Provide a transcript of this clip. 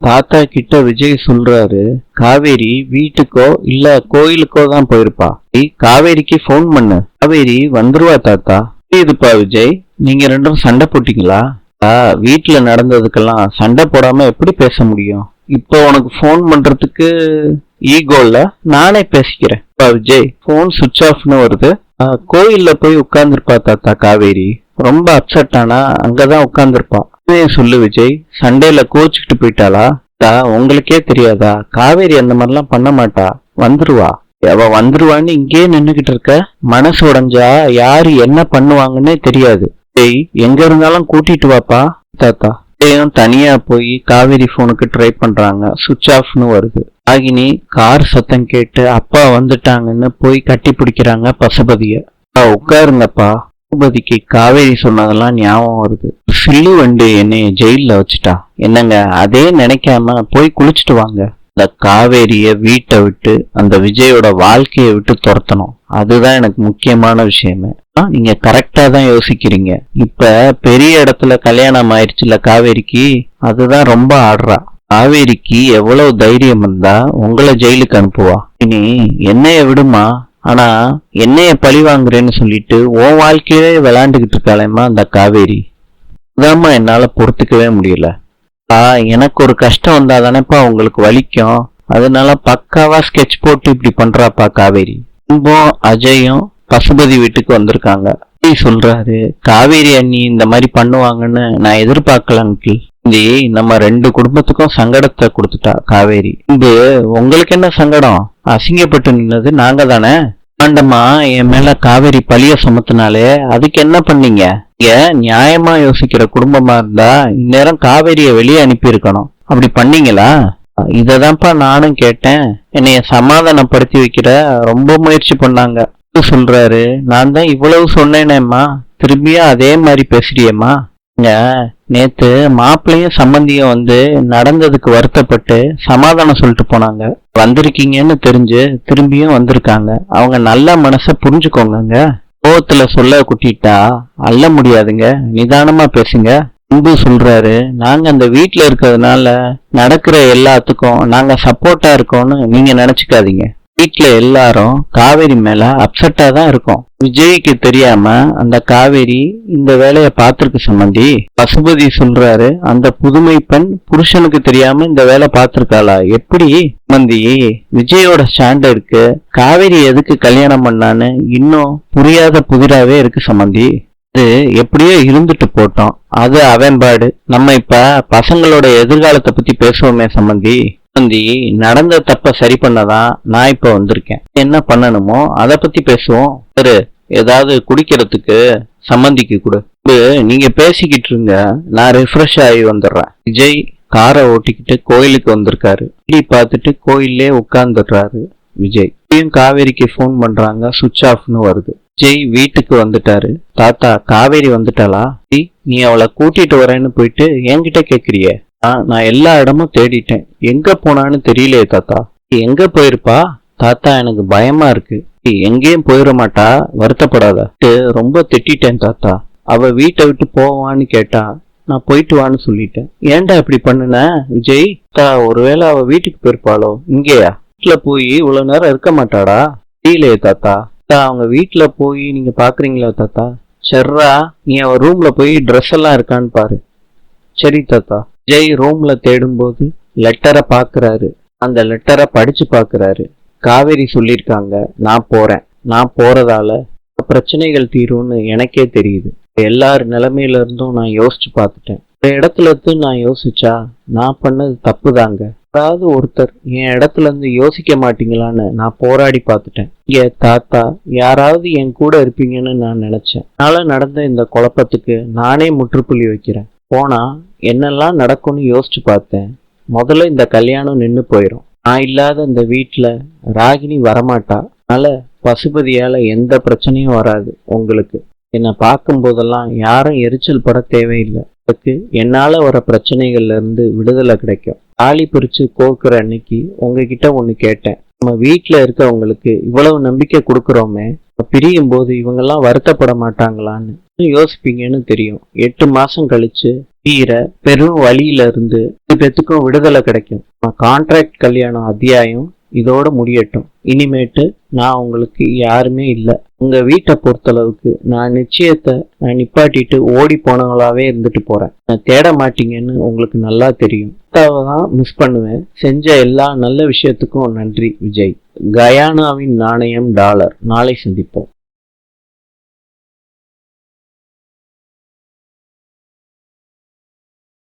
தாத்தா கிட்ட விஜய் சொல்றாரு, காவேரி வீட்டுக்கோ இல்ல கோயிலுக்கோ தான் போயிருப்பா. நீ காவேரிக்கு போன் பண்ணு, காவேரி வந்துருவா தாத்தா. இதுப்பா விஜய், நீங்க ரெண்டும் சண்டை போட்டீங்களா? வீட்டுல நடந்ததுக்கெல்லாம் சண்டை போடாம எப்படி பேச முடியும்? இப்போ உனக்கு போன் பண்றதுக்கு ஈகோல நானே பேசிக்கிறேன். விஜய், போன் சுவிட்ச் ஆஃப்னு வருது. கோயில்ல போய் உட்கார்ந்துருப்பா தாத்தா காவேரி. ரொம்ப அப்செட் ஆனா அங்கதான் உட்கார்ந்துருப்பா. சொல்லு விஜய், சண்டையில கோச்சுக்கிட்டு போயிட்டாளா? உங்களுக்கே தெரியாதா? காவேரி அந்த மாதிரிலாம் பண்ண மாட்டா, வந்துருவா. அவ வந்துருவான்னு இங்கேயே நின்னுகிட்டு இருக்க. மனசு உடைஞ்சா யாரு என்ன பண்ணுவாங்கன்னே தெரியாது. டேய், எங்க இருந்தாலும் கூட்டிட்டு வாப்பா தாத்தா. தனியா போய் காவேரி போனுக்கு ட்ரை பண்றாங்க, சுவிட்ச் ஆஃப்னு வருது. ராகினி கார் சத்தம் கேட்டு அப்பா வந்துட்டாங்கன்னு போய் கட்டி பிடிக்கிறாங்க பசுபதிய. உட்காருங்கப்பா. பசுபதிக்கு காவேரி சொன்னதெல்லாம் ஞாபகம் வருது. சில்லு வண்டு என்னைய ஜெயில வச்சுட்டா. என்னங்க, அதே நினைக்காம போய் குளிச்சுட்டு வாங்க. இந்த காவேரிய வீட்டை விட்டு அந்த விஜயோட வாழ்க்கையை விட்டு துரத்தணும். அதுதான் எனக்கு முக்கியமான விஷயமே. நீங்க கரெக்டா தான் யோசிக்கிறீங்க. இப்ப பெரிய இடத்துல கல்யாணம் ஆயிடுச்சுல காவேரிக்கு, அதுதான் ரொம்ப ஆடுறா. காவேரிக்கு எவ்வளவு தைரியம் இருந்தா உங்களை ஜெயிலுக்கு அனுப்புவா? இனி என்னைய விடுமா, ஆனா என்னைய பழி வாங்குறேன்னு சொல்லிட்டு உன் வாழ்க்கையிலே விளையாண்டுகிட்டு இருக்காளேம்மா அந்த காவேரி. அதாம்மா என்னால பொறுத்துக்கவே முடியல. எனக்கு ஒரு கஷ்டம் வந்தா தானேப்பா உங்களுக்கு வலிக்கும். அதனால பக்காவா ஸ்கெட்ச் போட்டு இப்படி பண்றாப்பா காவேரி. அஜயும் பசுபதி வீட்டுக்கு வந்திருக்காங்க. சொல்றாரு, காவேரி அண்ணி இந்த மாதிரி பண்ணுவாங்கன்னு நான் எதிர்பார்க்கல அங்கிள். நம்ம ரெண்டு குடும்பத்துக்கும் சங்கடத்தை கொடுத்துட்டா காவேரி. உங்களுக்கு என்ன சங்கடம்? அசிங்கப்பட்டு நின்னது நாங்க தானே. ஆண்டம்மா, என் மேல காவேரி பழிய சுமத்தினாலே அதுக்கு என்ன பண்ணீங்க? நியாயமா யோசிக்கிற குடும்பமா இருந்தா இந்நேரம் காவேரிய வெளியே அனுப்பி இருக்கணும். அப்படி பண்ணீங்களா? இததான்ப்பா நானும் கேட்டேன். என்னைய சமாதானப்படுத்தி வைக்கிற ரொம்ப முயற்சி பண்ணாங்க. சொல்றாரு, நான் தான் இவ்வளவு சொன்னேனேம்மா, திரும்பியும் அதே மாதிரி பேசுறியம்மா. நேத்து மாப்பிள்ளையும் சம்பந்தியும் வந்து நடந்ததுக்கு வருத்தப்பட்டு சமாதானம் சொல்லிட்டு போனாங்க. வந்திருக்கீங்கன்னு தெரிஞ்சு திரும்பியும் வந்திருக்காங்க. அவங்க நல்ல மனச புரிஞ்சுக்கோங்க. கோவத்துல சொல்ல குட்டிட்டா அள்ள முடியாதுங்க, நிதானமா பேசுங்க. அன்பு சொல்றாரு, நாங்க அந்த வீட்டுல இருக்கிறதுனால நடக்கிற எல்லாத்துக்கும் நாங்க சப்போர்ட்டா இருக்கோம்னு நீங்க நினைச்சுக்காதீங்க. வீட்டுல எல்லாரும் காவேரி மேல அப்செட்டா தான் இருக்கும். விஜய்க்கு தெரியாம அந்த காவேரி இந்த வேலைய பாத்துருக்கு சம்பந்தி. பசுபதி சொல்றாரு, அந்த புதுமை பெண் புருஷனுக்கு தெரியாம இந்த வேலை பாத்திருக்காளா? எப்படி சம்பந்தி? விஜயோட ஸ்டாண்டர்டுக்கு காவேரி எதுக்கு கல்யாணம் பண்ணான்னு இன்னும் புரியாத புதிராவே இருக்கு சம்பந்தி. அது எப்படியோ இருந்துட்டு போட்டோம், அது அவன்பாடு. நம்ம இப்ப பசங்களோட எதிர்காலத்தை பத்தி பேசுவோமே சம்பந்தி. நடந்த தப்ப சரி பண்ணதான் நான் இப்ப வந்திருக்கேன். என்ன பண்ணணுமோ அத பத்தி பேசுவோம். சரி, ஏதாவது குடிக்கிறதுக்கு சம்பந்திக்கு கொடு. நீங்க பேசிக்கிட்டு இருங்க, நான் ரிஃப்ரெஷ் ஆகி வந்துடுறேன். விஜய் காரை ஓட்டிக்கிட்டு கோயிலுக்கு வந்திருக்காரு. பார்த்துட்டு கோயிலே உட்கார்ந்துடுறாரு விஜய். காவேரிக்கு போன் பண்றாங்க, சுவிட்ச் ஆஃப்னு வருது. விஜய் வீட்டுக்கு வந்துட்டாரு. தாத்தா, காவேரி வந்துட்டாளா? நீ அவளை கூட்டிட்டு வரேன்னு போயிட்டு என்கிட்ட கேக்குறிய? நான் எல்லா இடமும் தேடிட்டேன், எங்க போனான்னு தெரியலையே தாத்தா. எங்க போயிருப்பா தாத்தா? எனக்கு பயமா இருக்கு. எங்கேயும் போயிட மாட்டா, வருத்தப்படாத. ரொம்ப திட்டேன் தாத்தா. அவ வீட்டை விட்டு போவான்னு கேட்டா நான் போயிட்டு வான்னு சொல்லிட்டேன். ஏன்டா இப்படி பண்ணுன விஜய்? ஒருவேளை அவ வீட்டுக்கு போயிருப்பாளோ? இங்கேயா? வீட்டுல போய் இவ்வளவு நேரம் இருக்க மாட்டாடா? தெரியலையே தாத்தா. அவங்க வீட்டுல போய் நீங்க பாக்குறீங்களா தாத்தா? சர்ரா, நீ அவ ரூம்ல போய் ட்ரெஸ் எல்லாம் இருக்கான்னு பாரு. சரி தாத்தா. விஜய் ரூம்ல தேடும் போது லெட்டரை பாக்குறாரு. அந்த லெட்டரை படிச்சு பாக்குறாரு. காவேரி சொல்லிருக்காங்க, நான் போறேன். நான் போறதால பிரச்சனைகள் தீரும்னு எனக்கே தெரியுது. எல்லார் நிலைமையில இருந்தும் நான் யோசிச்சு பார்த்துட்டேன். ஒரு இடத்துல இருந்து நான் யோசிச்சா நான் பண்ணது தப்பு தாங்க. அதாவது ஒருத்தர் என் இடத்துல இருந்து யோசிக்க மாட்டீங்களான்னு நான் போராடி பார்த்துட்டேன். தாத்தா, யாராவது என் கூட இருப்பீங்கன்னு நான் நினைச்சேன். அதனால நடந்த இந்த குழப்பத்துக்கு நானே முற்றுப்புள்ளி வைக்கிறேன். போனா என்னெல்லாம் நடக்கும்னு யோசிச்சு பார்த்தேன். முதல்ல இந்த கல்யாணம் நின்னு போயிடும். நான் இல்லாத இந்த வீட்டுல ராகினி வரமாட்டா. அதனால பசுபதியால எந்த பிரச்சனையும் வராது. உங்களுக்கு என்னை பார்க்கும் போதெல்லாம் யாரும் எரிச்சல் பட தேவையில்லை. அதுக்கு என்னால வர பிரச்சனைகள்ல இருந்து விடுதலை கிடைக்கும். தாலி பிரிச்சு கோக்குற அன்னைக்கு உங்ககிட்ட ஒண்ணு கேட்டேன். நம்ம வீட்டுல இருக்கவங்களுக்கு இவ்வளவு நம்பிக்கை கொடுக்கறோமே, பிரியும் போது இவங்கெல்லாம் வருத்தப்பட மாட்டாங்களான்னு. யோசிப்பீங்கன்னு தெரியும். 8 மாசம் கழிச்சு தீர பெரும் வழியில இருந்து 2 பேத்துக்கும் விடுதலை கிடைக்கும். கான்ட்ராக்ட் கல்யாணம் அத்தியாயம் இதோட முடியட்டும். இனிமேட்டு நான் உங்களுக்கு யாருமே இல்லை. உங்க வீட்டை பொறுத்தளவுக்கு நான் நிச்சயத்தை நிப்பாட்டிட்டு ஓடி போனவங்களாவே இருந்துட்டு போறேன். நான் தேட மாட்டீங்கன்னு உங்களுக்கு நல்லா தெரியும். தான் மிஸ் பண்ணுவேன். செஞ்ச எல்லா நல்ல விஷயத்துக்கும் நன்றி விஜய். கயானாவின் நாணயம் $. நாளை சந்திப்போம்.